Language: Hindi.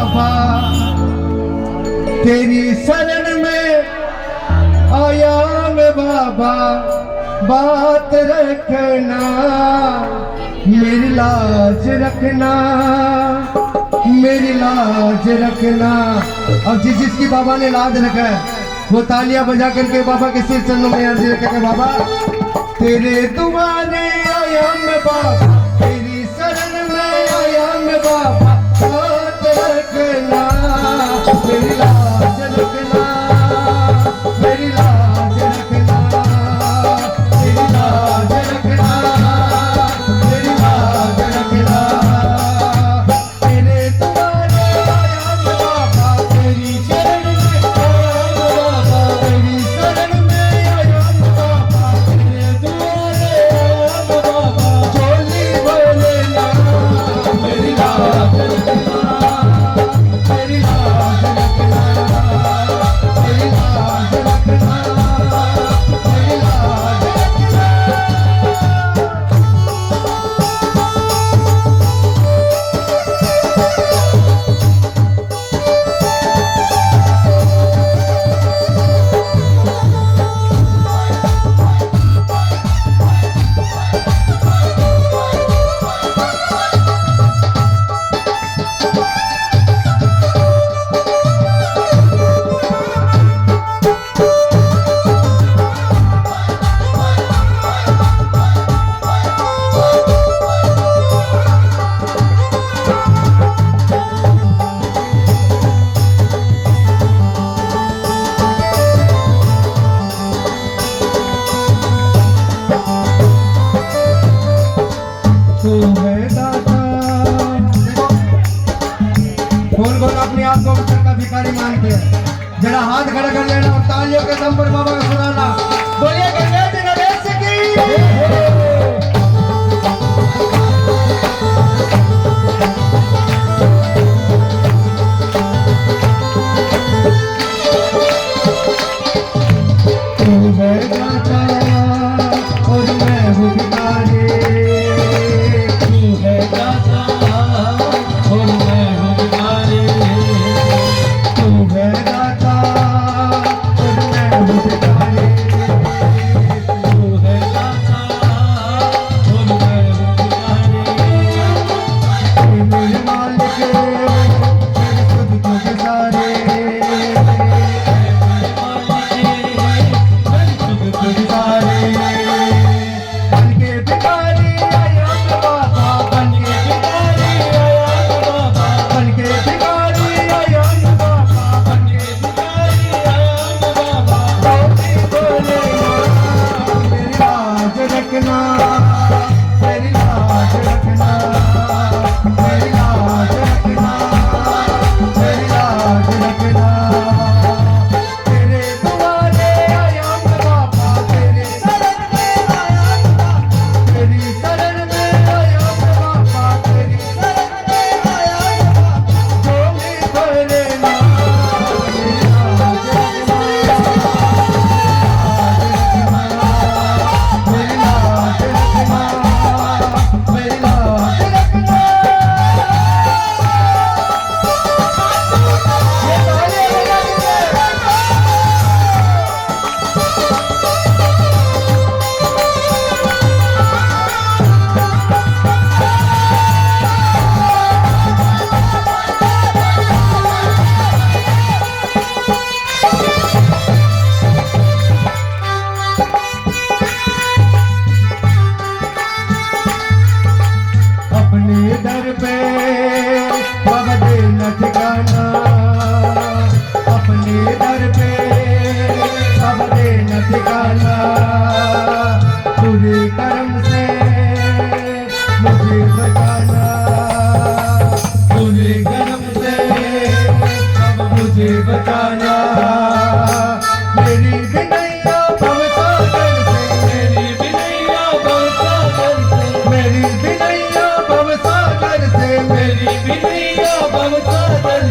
बाबा तेरी शरण में आया मैं बाबा, बात रखना मेरी लाज रखना, मेरी लाज रखना। अब जिसकी बाबा ने लाज रखा है वो तालियां बजा करके बाबा के सिर चरणों में अर्जी रखेंगे। बाबा तेरे दुआरे आया मैं बाबा, तेरी शरण में आया मैं बाबा, बात रखना मेरी लाज रखना, मेरी लाज रखना, मेरी लाज रखना, मेरी लाज रखना। तेरे दुआरे आया मैं बाबा, तेरी शरण में आया मैं बाबा, तेरी शरण में आया मैं बाबा, तेरे दुआरे आया मैं बाबा, झोली भरना मेरी लाज रखना, मेरी लाज रखना, मेरी लाज रखना, मेरी लाज रखना। कौन कौन अपने आप को ऊपर का भिखारी मानते हैं? जरा हाथ खड़ा कर लेना और तालियों के दम पर बाबा का सुनाना। बोलिए गणेश नरेश की। तू है दाता और मैं हूँ भिखारी, तू है दाता और मैं हूँ भिखारी, तू है दाता और मैं हूँ भिखारी, तू है दाता और मैं हूँ भिखारी। तू मेरे मालिक मेरे खुद को गुजारे, रखना मेरी लाज रखना, मेरी लाज रखना, मेरी लाज रखना। तेरे दुआरे आया मैं बाबा, तेरी शरण में आया मैं बाबा, तेरी शरण में आया मैं बाबा, तेरी शरण में आया मैं बाबा, झोली भरना मेरी लाज रखना, मेरी लाज रखना, मेरी लाज रखना। ये तालियां बजा दीजिए। अपने दर पे बाबा देना ठिकाना, अपने दर पे बाबा देना ठिकाना। पूरे कर्म से मुझे बचाना, पूरे कर्म से बाबा मुझे बचाना। मेरी बिनैया भवसागर से, मेरी बिनैया भवसागर से, मेरी बिनैया भवसागर से, मेरी बिनैया भवसागर